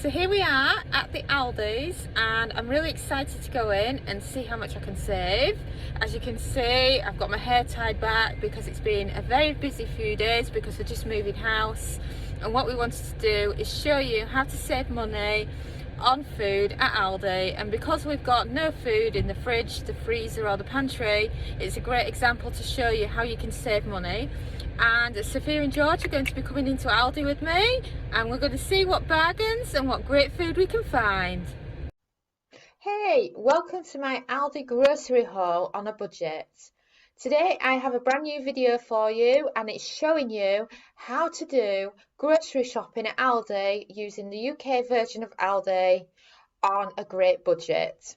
So here we are at the Aldi's, and I'm really excited to go in and see how much I can save. As you can see, I've got my hair tied back because it's been a very busy few days because we're just moving house, and what we wanted to do is show you how to save money on food at Aldi. And because we've got no food in the fridge, the freezer or the pantry, it's a great example to show you how you can save money. And Sophia and George are going to be coming into Aldi with me, and we're going to see what bargains and what great food we can find. Hey, welcome to my Aldi grocery haul on a budget. Today I have a brand new video for you, and it's showing you how to do grocery shopping at Aldi using the UK version of Aldi on a great budget.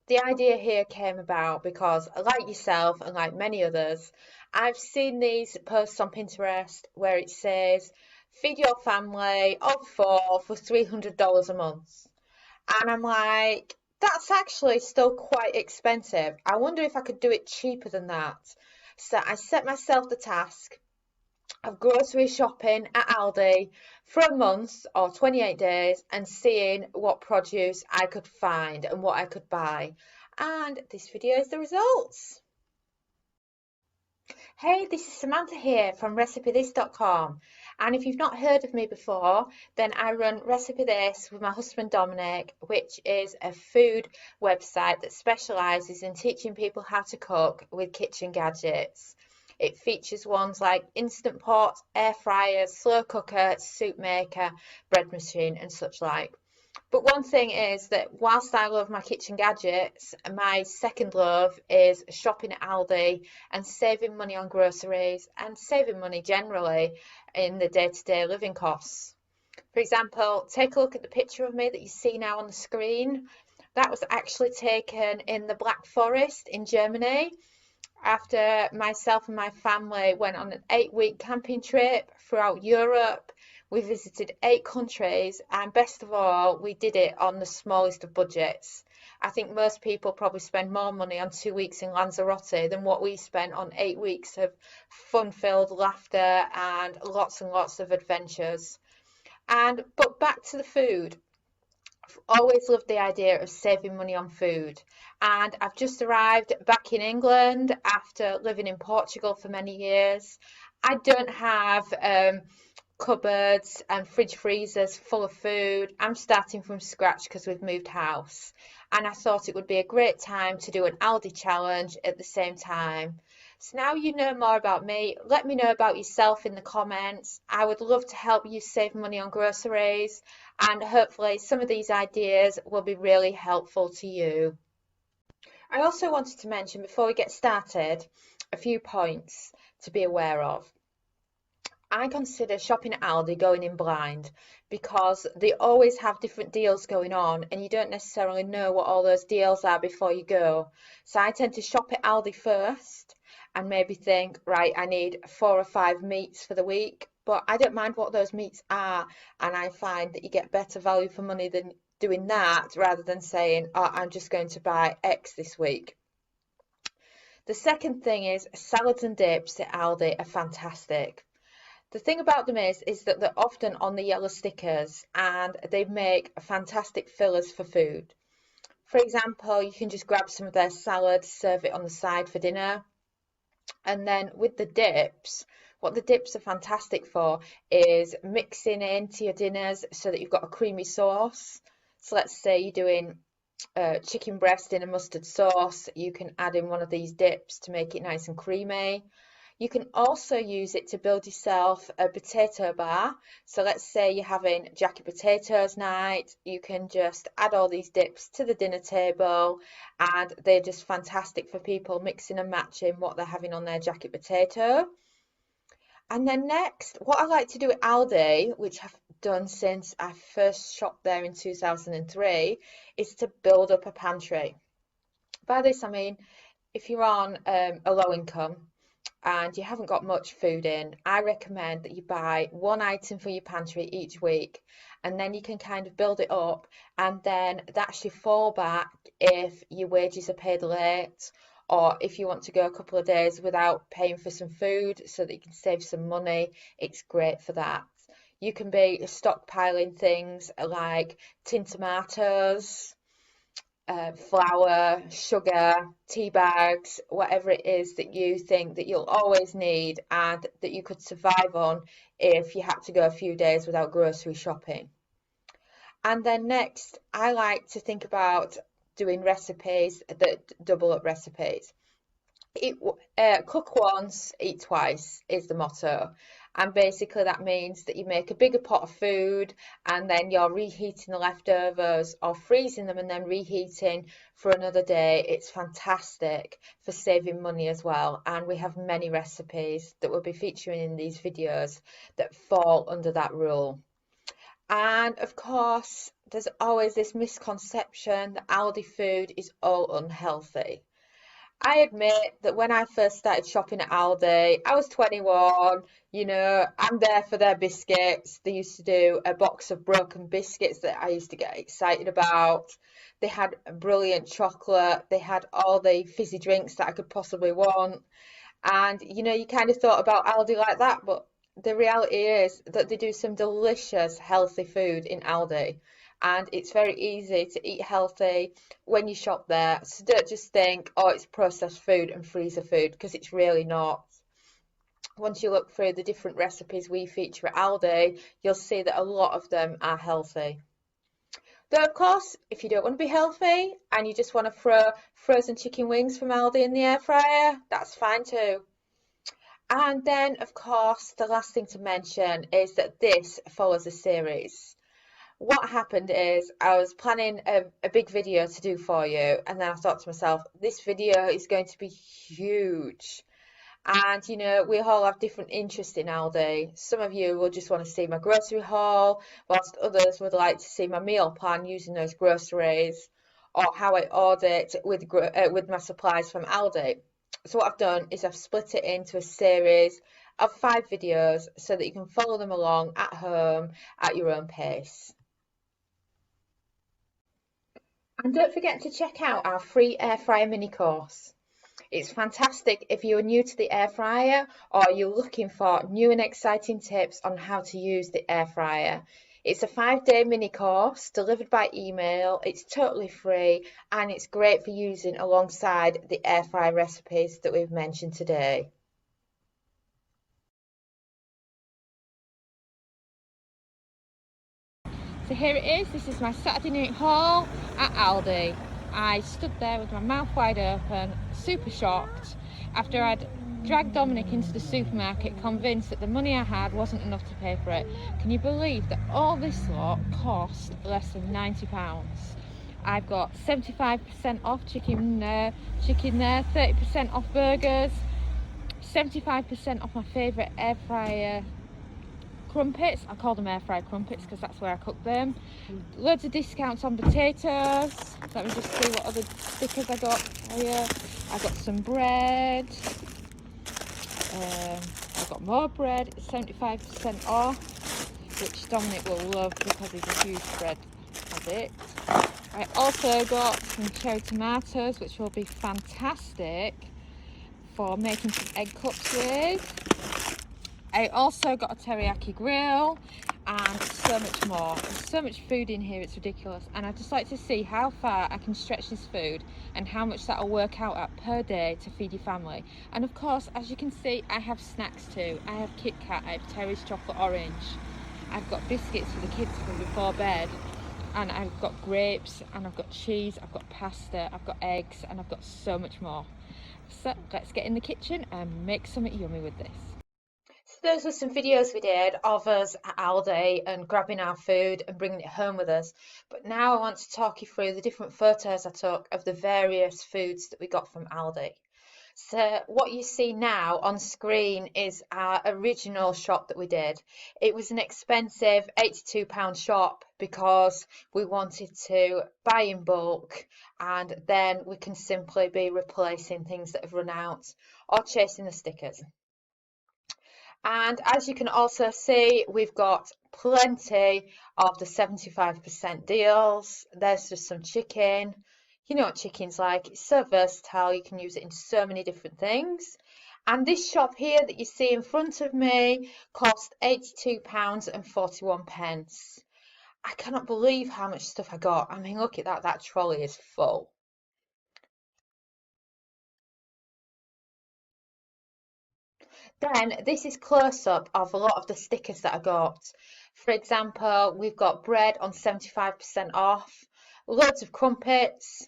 The idea here came about because, like yourself and like many others, I've seen these posts on Pinterest where it says feed your family of four for $300 a month. And I'm like, that's actually still quite expensive. I wonder if I could do it cheaper than that. So I set myself the task of grocery shopping at Aldi for a month or 28 days and seeing what produce I could find and what I could buy. And this video is the results. Hey, this is Samantha here from RecipeThis.com, and if you've not heard of me before, then I run Recipe This with my husband Dominic, which is a food website that specialises in teaching people how to cook with kitchen gadgets. It features ones like Instant Pot, air fryers, slow cooker, soup maker, bread machine and such like. But one thing is that whilst I love my kitchen gadgets, my second love is shopping at Aldi and saving money on groceries and saving money generally in the day-to-day living costs. For example, take a look at the picture of me that you see now on the screen. That was actually taken in the Black Forest in Germany after myself and my family went on an 8-week camping trip throughout Europe. We visited 8 countries, and best of all, we did it on the smallest of budgets. I think most people probably spend more money on 2 weeks in Lanzarote than what we spent on 8 weeks of fun-filled laughter and lots of adventures. But back to the food. I've always loved the idea of saving money on food, and I've just arrived back in England after living in Portugal for many years. I don't have cupboards and fridge freezers full of food. I'm starting from scratch because we've moved house, and I thought it would be a great time to do an Aldi challenge at the same time. So now you know more about me. Let me know about yourself in the comments. I would love to help you save money on groceries, and hopefully some of these ideas will be really helpful to you. I also wanted to mention before we get started a few points to be aware of. I consider shopping at Aldi going in blind because they always have different deals going on and you don't necessarily know what all those deals are before you go. So I tend to shop at Aldi first and maybe think, right, I need 4 or 5 meats for the week, but I don't mind what those meats are, and I find that you get better value for money than doing that rather than saying, oh, I'm just going to buy X this week. The second thing is salads and dips at Aldi are fantastic. The thing about them is that they're often on the yellow stickers and they make fantastic fillers for food. For example, you can just grab some of their salad, serve it on the side for dinner. And then with the dips, what the dips are fantastic for is mixing into your dinners so that you've got a creamy sauce. So let's say you're doing chicken breast in a mustard sauce, you can add in one of these dips to make it nice and creamy. You can also use it to build yourself a potato bar. So let's say you're having jacket potatoes night, you can just add all these dips to the dinner table, and they're just fantastic for people mixing and matching what they're having on their jacket potato. And then next, what I like to do at Aldi, which I've done since I first shopped there in 2003, is to build up a pantry. By this I mean, if you're on a low income and you haven't got much food in, I recommend that you buy one item for your pantry each week, and then you can kind of build it up, and then that's your fallback if your wages are paid late, or if you want to go a couple of days without paying for some food so that you can save some money. It's great for that. You can be stockpiling things like tin tomatoes, flour, sugar, tea bags, whatever it is that you think that you'll always need and that you could survive on if you had to go a few days without grocery shopping. And then next, I like to think about doing recipes that double up recipes. Cook once, eat twice is the motto. And basically that means that you make a bigger pot of food and then you're reheating the leftovers or freezing them and then reheating for another day. It's fantastic for saving money as well. And we have many recipes that we'll be featuring in these videos that fall under that rule. And of course, there's always this misconception that Aldi food is all unhealthy. I admit that when I first started shopping at Aldi, I was 21, I'm there for their biscuits. They used to do a box of broken biscuits that I used to get excited about. They had brilliant chocolate. They had all the fizzy drinks that I could possibly want. And, you kind of thought about Aldi like that, but the reality is that they do some delicious, healthy food in Aldi. And it's very easy to eat healthy when you shop there. So don't just think, oh, it's processed food and freezer food, because it's really not. Once you look through the different recipes we feature at Aldi, you'll see that a lot of them are healthy. Though, of course, if you don't want to be healthy and you just want to throw frozen chicken wings from Aldi in the air fryer, that's fine too. And then, of course, the last thing to mention is that this follows a series. What happened is I was planning a big video to do for you, and then I thought to myself, this video is going to be huge. And we all have different interests in Aldi. Some of you will just want to see my grocery haul, whilst others would like to see my meal plan using those groceries, or how I audit with my supplies from Aldi. So what I've done is I've split it into a series of 5 videos so that you can follow them along at home at your own pace. And don't forget to check out our free air fryer mini course. It's fantastic if you are new to the air fryer or you're looking for new and exciting tips on how to use the air fryer. It's a 5-day mini course delivered by email. It's totally free and it's great for using alongside the air fryer recipes that we've mentioned today. So here it is. This is my Saturday night haul at Aldi. I stood there with my mouth wide open, super shocked, after I'd dragged Dominic into the supermarket, convinced that the money I had wasn't enough to pay for it. Can you believe that all this lot cost less than £90? I've got 75% off chicken there, 30% off burgers, 75% off my favourite air fryer crumpets. I call them air fryer crumpets because that's where I cook them. Loads of discounts on potatoes. Let me just see what other stickers I got here. I got some bread. I got more bread. It's 75% off, which Dominic will love because he's a huge bread addict. I also got some cherry tomatoes, which will be fantastic for making some egg cups with. I also got a teriyaki grill and so much more. There's so much food in here, it's ridiculous. And I'd just like to see how far I can stretch this food and how much that'll work out at per day to feed your family. And of course, as you can see, I have snacks too. I have Kit Kat, I have Terry's chocolate orange. I've got biscuits for the kids for before bed. And I've got grapes and I've got cheese, I've got pasta, I've got eggs, and I've got so much more. So let's get in the kitchen and make something yummy with this. So those were some videos we did of us at Aldi and grabbing our food and bringing it home with us. But now I want to talk you through the different photos I took of the various foods that we got from Aldi. So what you see now on screen is our original shop that we did. It was an expensive £82 shop because we wanted to buy in bulk and then we can simply be replacing things that have run out or chasing the stickers. And as you can also see, we've got plenty of the 75% deals. There's just some chicken. You know what chicken's like, it's so versatile, you can use it in so many different things. And this shop here that you see in front of me cost £82.41. I cannot believe how much stuff I got. I mean, look at that, that trolley is full. Then this is close up of a lot of the stickers that I got. For example, we've got bread on 75% off, loads of crumpets.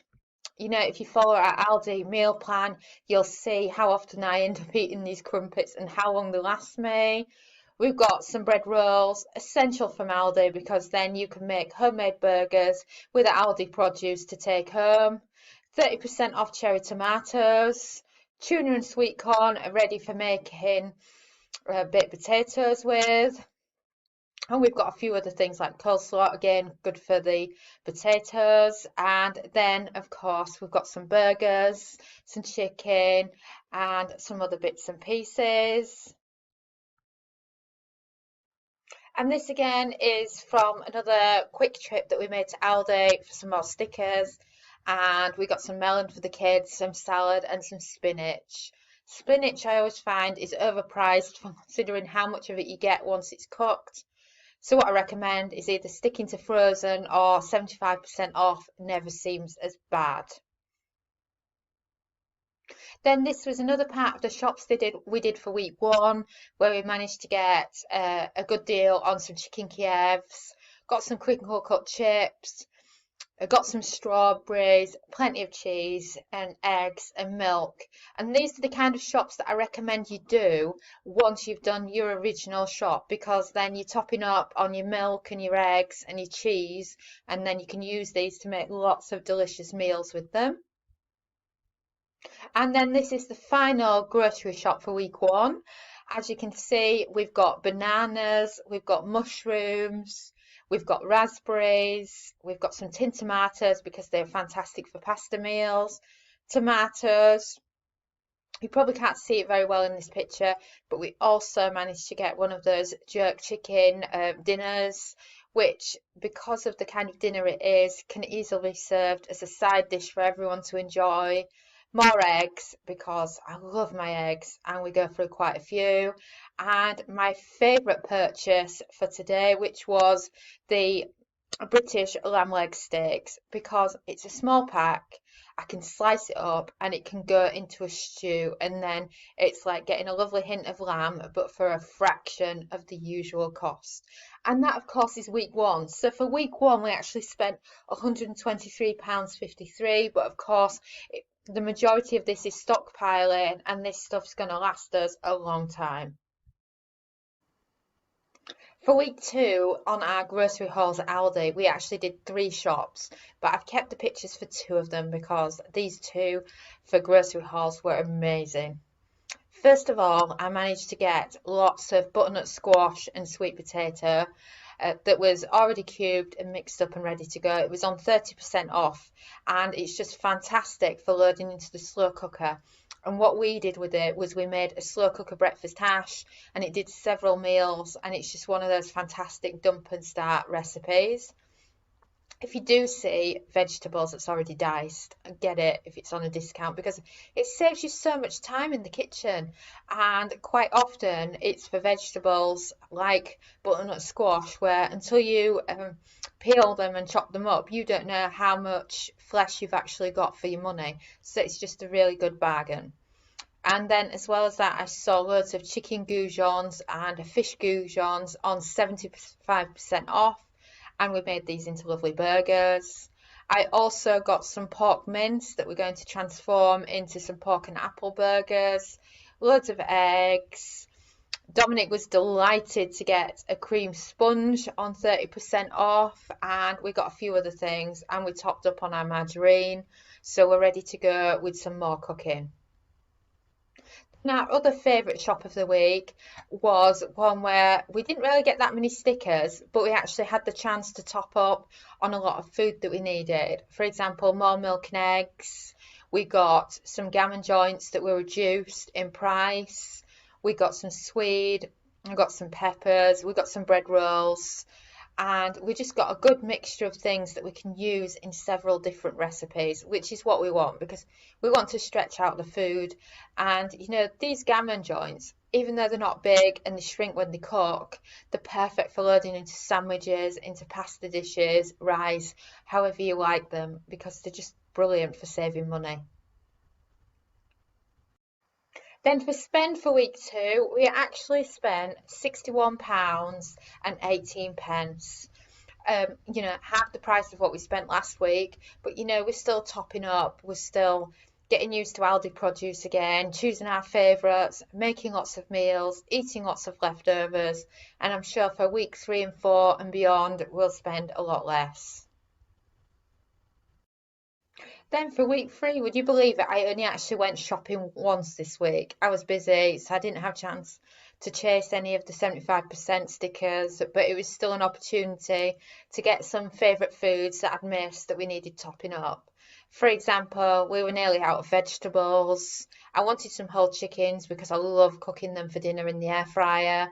You know, if you follow our Aldi meal plan, you'll see how often I end up eating these crumpets and how long they last me. We've got some bread rolls, essential from Aldi because then you can make homemade burgers with the Aldi produce to take home. 30% off cherry tomatoes, tuna and sweet corn are ready for making baked potatoes with. And we've got a few other things like coleslaw, again, good for the potatoes. And then, of course, we've got some burgers, some chicken, and some other bits and pieces. And this again is from another quick trip that we made to Aldi for some more stickers. And we got some melon for the kids, some salad, and some spinach. Spinach, I always find, is overpriced considering how much of it you get once it's cooked. So what I recommend is either sticking to frozen or 75% off never seems as bad. Then this was another part of the shops we did for week one, where we managed to get a good deal on some chicken Kievs, got some crinkle cut chips, got some strawberries, plenty of cheese and eggs and milk. And these are the kind of shops that I recommend you do once you've done your original shop, because then you're topping up on your milk and your eggs and your cheese, and then you can use these to make lots of delicious meals with them. And then this is the final grocery shop for week one. As you can see, we've got bananas, we've got mushrooms, we've got raspberries, we've got some tin tomatoes because they're fantastic for pasta meals, tomatoes. You probably can't see it very well in this picture, but we also managed to get one of those jerk chicken dinners, which, because of the kind of dinner it is, can easily be served as a side dish for everyone to enjoy. More eggs because I love my eggs and we go through quite a few. And my favourite purchase for today, which was the British lamb leg steaks, because it's a small pack. I can slice it up and it can go into a stew, and then it's like getting a lovely hint of lamb, but for a fraction of the usual cost. And that, of course, is week one. So for week one, we actually spent £123.53, but of course, the majority of this is stockpiling, and this stuff's going to last us a long time. For week two on our grocery hauls at Aldi, we actually did 3 shops, but I've kept the pictures for 2 of them because these 2 for grocery hauls were amazing. First of all, I managed to get lots of butternut squash and sweet potato that was already cubed and mixed up and ready to go. It was on 30% off, and it's just fantastic for loading into the slow cooker. And what we did with it was we made a slow cooker breakfast hash, and it did several meals, and it's just one of those fantastic dump and start recipes. If you do see vegetables that's already diced, get it if it's on a discount, because it saves you so much time in the kitchen. And quite often it's for vegetables like butternut squash, where until you peel them and chop them up, you don't know how much flesh you've actually got for your money. So it's just a really good bargain. And then, as well as that, I saw loads of chicken goujons and fish goujons on 75% off, and we made these into lovely burgers. I also got some pork mince that we're going to transform into some pork and apple burgers, loads of eggs. Dominic was delighted to get a cream sponge on 30% off, and we got a few other things, and we topped up on our margarine, so we're ready to go with some more cooking. Now, our other favourite shop of the week was one where we didn't really get that many stickers, but we actually had the chance to top up on a lot of food that we needed. For example, more milk and eggs. We got some gammon joints that were reduced in price. We got some swede. We got some peppers. We got some bread rolls. and we just got a good mixture of things that we can use in several different recipes, which is what we want because we want to stretch out the food. And you know, these gammon joints, even though they're not big and they shrink when they cook, they're perfect for loading into sandwiches, into pasta dishes, rice, however you like them, because they're just brilliant for saving money. Then for spend for week two, we actually spent £61 and 18 pence. You know, half the price of what we spent last week, but you know, we're still topping up, we're still getting used to Aldi produce again, choosing our favourites, making lots of meals, eating lots of leftovers, and I'm sure for week 3 and 4 and beyond, we'll spend a lot less. Then for week 3, would you believe it? I only actually went shopping once this week. I was busy, so I didn't have a chance to chase any of the 75% stickers, but it was still an opportunity to get some favourite foods that I'd missed that we needed topping up. For example, we were nearly out of vegetables. I wanted some whole chickens because I love cooking them for dinner in the air fryer.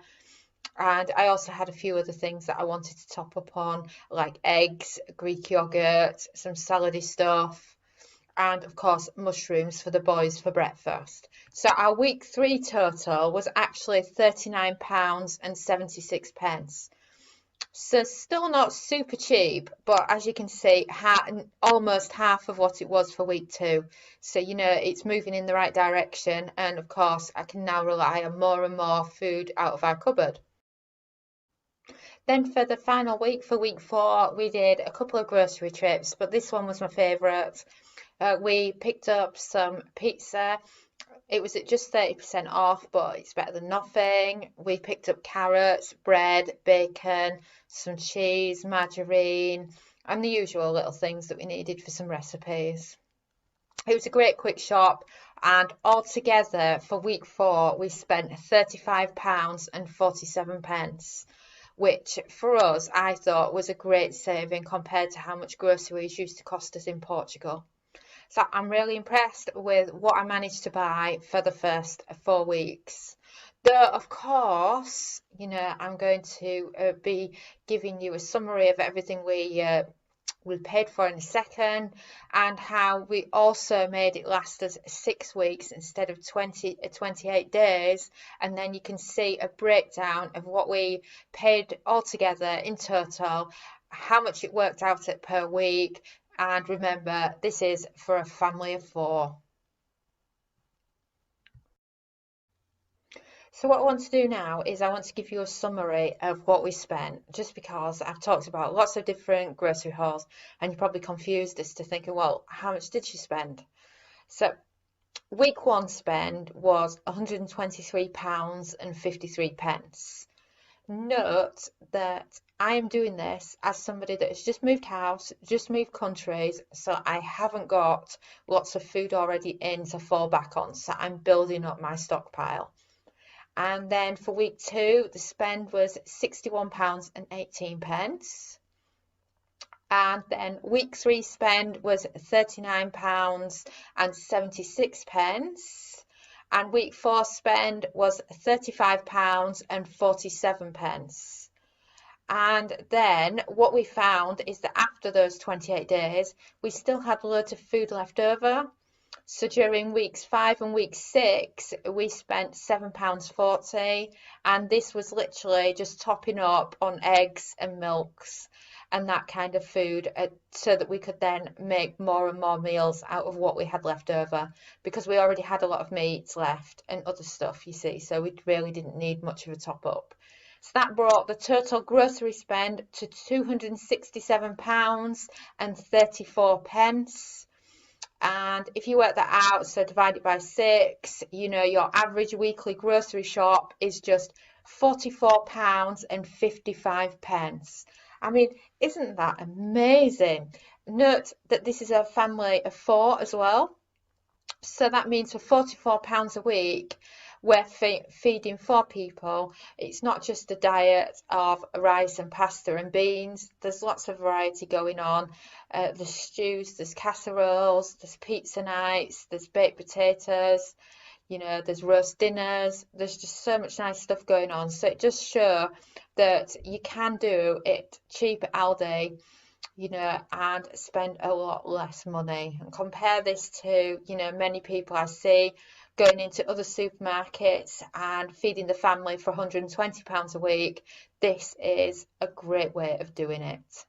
And I also had a few other things that I wanted to top up on, like eggs, Greek yogurt, some salady stuff, and of course mushrooms for the boys for breakfast. So our week 3 total was actually £39 and 76 pence. So still not super cheap, but as you can see, almost half of what it was for week 2. So you know, it's moving in the right direction, and of course I can now rely on more and more food out of our cupboard. Then for the final week, for week 4, we did a couple of grocery trips, but this one was my favourite. We picked up some pizza. It was at just 30% off, but it's better than nothing. We picked up carrots, bread, bacon, some cheese, margarine, and the usual little things that we needed for some recipes. It was a great quick shop, and altogether for week 4, we spent £35 and 47 pence, which for us, I thought was a great saving compared to how much groceries used to cost us in Portugal. So I'm really impressed with what I managed to buy for the first 4 weeks. Though, of course, you know, I'm going to be giving you a summary of everything we paid for in a second, and how we also made it last us 6 weeks instead of 28 days. And then you can see a breakdown of what we paid altogether in total, how much it worked out at per week. And remember, this is for a family of 4. So what I want to do now is I want to give you a summary of what we spent, just because I've talked about lots of different grocery hauls and you're probably confused as to thinking, well, how much did you spend? So week 1 spend was £123 and 53 pence. Note that I am doing this as somebody that has just moved house, just moved countries, so I haven't got lots of food already in to fall back on, so I'm building up my stockpile. And then for week 2, the spend was £61 and 18 pence. And then week 3 spend was £39 and 76 pence. And week 4 spend was £35 and 47 pence. And then what we found is that after those 28 days, we still had loads of food left over. So during weeks 5 and week 6, we spent £7.40, and this was literally just topping up on eggs and milks and that kind of food, so that we could then make more and more meals out of what we had left over, because we already had a lot of meats left and other stuff, you see, so we really didn't need much of a top up. So that brought the total grocery spend to £267 and 34 pence. And if you work that out, so divide it by 6, you know, your average weekly grocery shop is just £44 and 55 pence. I mean, isn't that amazing? Note that this is a family of 4 as well. So that means for £44 a week, we're feeding 4 people. It's not just a diet of rice and pasta and beans. There's lots of variety going on. There's stews, there's casseroles, there's pizza nights, there's baked potatoes. You know, there's roast dinners, there's just so much nice stuff going on. So it just shows that you can do it cheap at Aldi, you know, and spend a lot less money. And compare this to, you know, many people I see going into other supermarkets and feeding the family for £120 a week. This is a great way of doing it.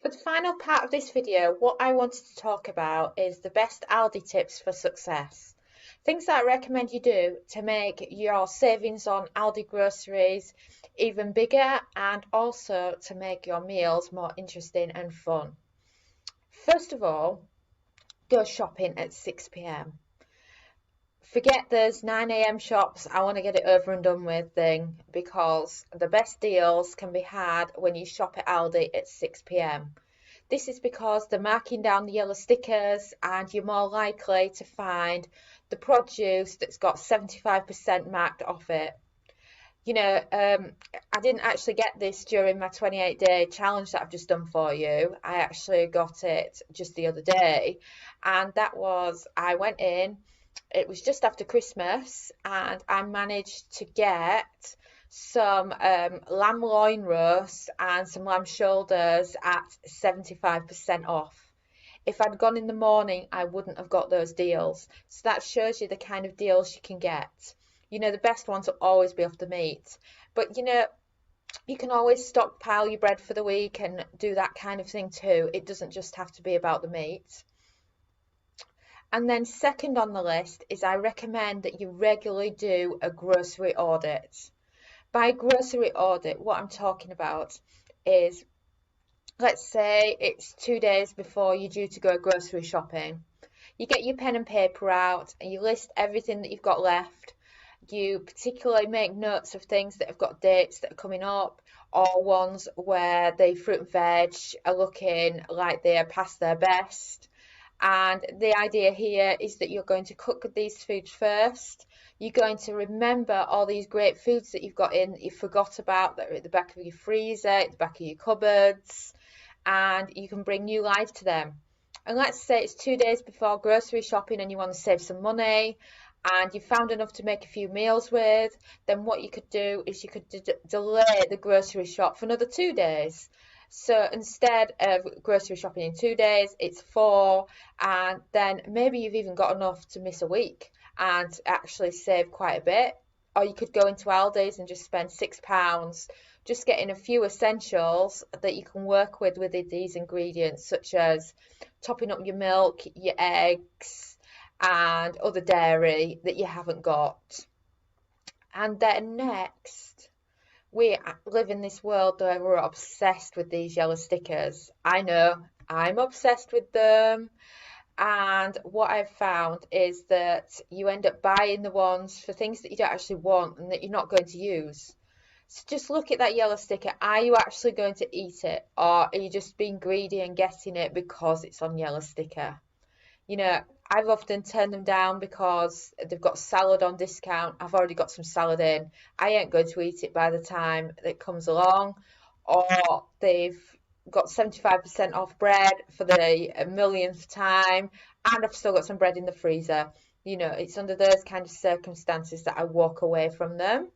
For the final part of this video, what I wanted to talk about is the best Aldi tips for success. Things that I recommend you do to make your savings on Aldi groceries even bigger and also to make your meals more interesting and fun. First of all, go shopping at 6 p.m. Forget those 9 a.m. shops, I want to get it over and done with thing, because the best deals can be had when you shop at Aldi at 6 p.m. This is because they're marking down the yellow stickers and you're more likely to find the produce that's got 75% marked off it. You know, I didn't actually get this during my 28-day challenge that I've just done for you. I actually got it just the other day, and that was, I went in, it was just after Christmas, and I managed to get some lamb loin roast and some lamb shoulders at 75% off. If I'd gone in the morning, I wouldn't have got those deals. So that shows you the kind of deals you can get. You know, the best ones will always be off the meat. But, you know, you can always stockpile your bread for the week and do that kind of thing too. It doesn't just have to be about the meat. And then second on the list is I recommend that you regularly do a grocery audit. By grocery audit, what I'm talking about is, let's say it's 2 days before you're due to go grocery shopping. You get your pen and paper out and you list everything that you've got left. You particularly make notes of things that have got dates that are coming up, or ones where the fruit and veg are looking like they are past their best. And the idea here is that you're going to cook these foods first. You're going to remember all these great foods that you've got in that you forgot about, that are at the back of your freezer, at the back of your cupboards, and you can bring new life to them. And let's say it's 2 days before grocery shopping and you want to save some money and you found enough to make a few meals with, then what you could do is you could delay the grocery shop for another 2 days. So instead of grocery shopping in 2 days, it's 4, and then maybe you've even got enough to miss a week and actually save quite a bit. Or you could go into Aldi's and just spend £6 just getting a few essentials that you can work with these ingredients, such as topping up your milk, your eggs, and other dairy that you haven't got. And then next, we live in this world where we're obsessed with these yellow stickers. I know, I'm obsessed with them. And what I've found is that you end up buying the ones for things that you don't actually want and that you're not going to use. So just look at that yellow sticker. Are you actually going to eat it? Or are you just being greedy and getting it because it's on yellow sticker? You know, I've often turned them down because they've got salad on discount. I've already got some salad in. I ain't going to eat it by the time it comes along. Or they've got 75% off bread for the millionth time, and I've still got some bread in the freezer. You know, it's under those kind of circumstances that I walk away from them.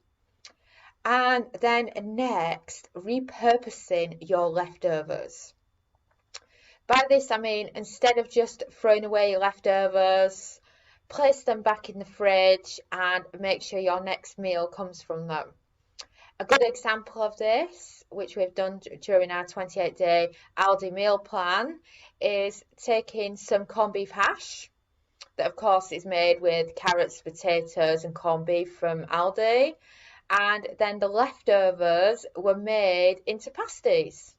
And then next, repurposing your leftovers. By this I mean, instead of just throwing away your leftovers, place them back in the fridge and make sure your next meal comes from them. A good example of this, which we've done during our 28-day Aldi meal plan, is taking some corned beef hash, that of course is made with carrots, potatoes and corned beef from Aldi, and then the leftovers were made into pasties.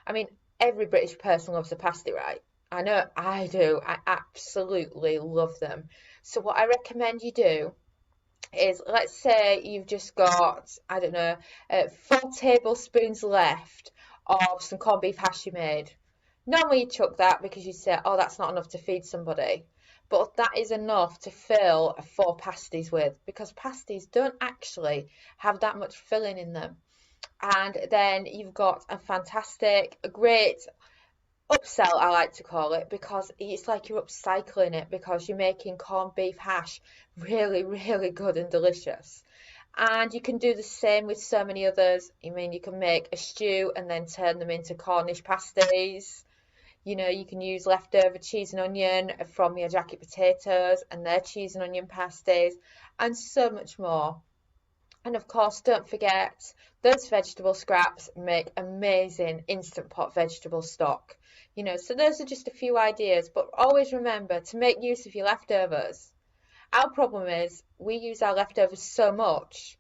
I mean, every British person loves a pasty, right? I know I do. I absolutely love them. So what I recommend you do is, let's say you've just got, I don't know, 4 tablespoons left of some corned beef hash you made. Normally you chuck that because you say, oh, that's not enough to feed somebody. But that is enough to fill 4 pasties with, because pasties don't actually have that much filling in them. And then you've got a fantastic, a great upsell, I like to call it, because it's like you're upcycling it because you're making corned beef hash really, really good and delicious. And you can do the same with so many others. I mean, you can make a stew and then turn them into Cornish pasties. You know, you can use leftover cheese and onion from your jacket potatoes and their cheese and onion pasties, and so much more. And of course, don't forget, those vegetable scraps make amazing instant pot vegetable stock. You know, so those are just a few ideas, but always remember to make use of your leftovers. Our problem is we use our leftovers so much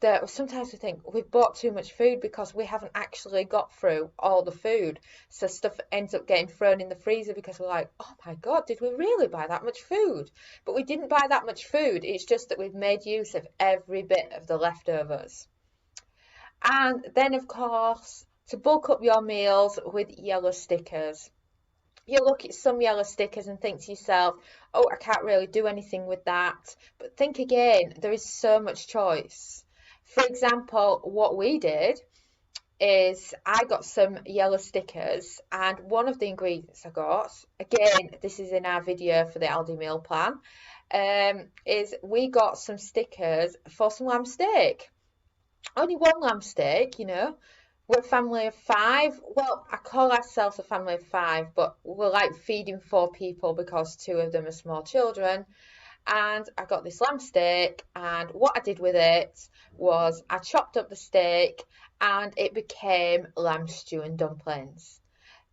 that sometimes we think we've bought too much food because we haven't actually got through all the food. So stuff ends up getting thrown in the freezer because we're like, oh my God, did we really buy that much food? But we didn't buy that much food. It's just that we've made use of every bit of the leftovers. And then, of course, to bulk up your meals with yellow stickers. You look at some yellow stickers and think to yourself, oh, I can't really do anything with that. But think again, there is so much choice. For example, what we did is I got some yellow stickers, and one of the ingredients I got, again, this is in our video for the Aldi meal plan, is we got some stickers for some lamb steak. Only one lamb steak, you know. We're a family of five. Well, I call ourselves a family of five, but we're like feeding four people because two of them are small children. And I got this lamb steak, and what I did with it was I chopped up the steak and it became lamb stew and dumplings.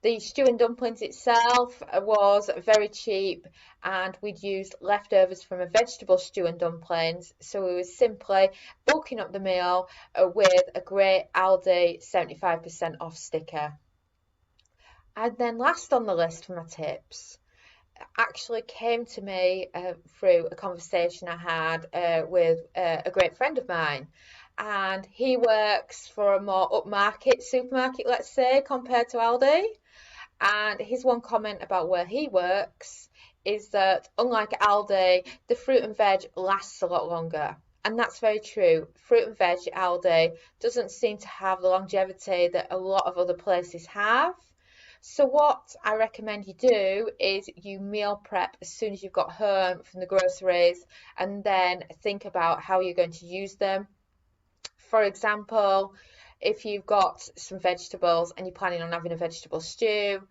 The stew and dumplings itself was very cheap, and we'd used leftovers from a vegetable stew and dumplings, so we were simply bulking up the meal with a great Aldi 75% off sticker. And then last on the list for my tips actually came to me through a conversation I had with a great friend of mine. And he works for a more upmarket supermarket, let's say, compared to Aldi. And his one comment about where he works is that, unlike Aldi, the fruit and veg lasts a lot longer. And that's very true. Fruit and veg at Aldi doesn't seem to have the longevity that a lot of other places have. So what I recommend you do is you meal prep as soon as you've got home from the groceries, and then think about how you're going to use them. For example, if you've got some vegetables and you're planning on having a vegetable stew,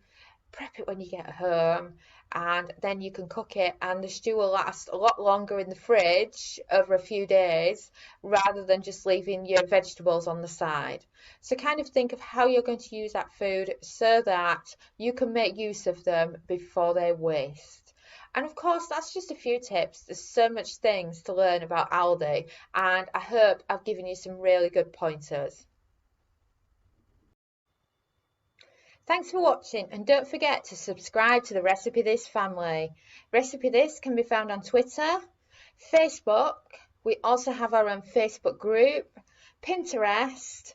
prep it when you get home, and then you can cook it, and the stew will last a lot longer in the fridge over a few days rather than just leaving your vegetables on the side. So kind of think of how you're going to use that food so that you can make use of them before they waste. And of course, that's just a few tips. There's so much things to learn about Aldi, and I hope I've given you some really good pointers. Thanks for watching, and don't forget to subscribe to the Recipe This family. Recipe This can be found on Twitter, Facebook. We also have our own Facebook group, Pinterest,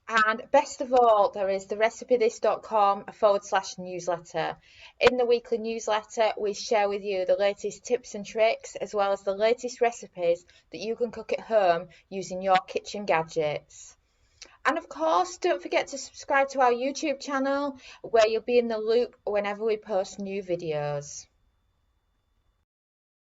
and best of all, there is the recipethis.com/newsletter. In the weekly newsletter, we share with you the latest tips and tricks, as well as the latest recipes that you can cook at home using your kitchen gadgets. And of course, don't forget to subscribe to our YouTube channel, where you'll be in the loop whenever we post new videos.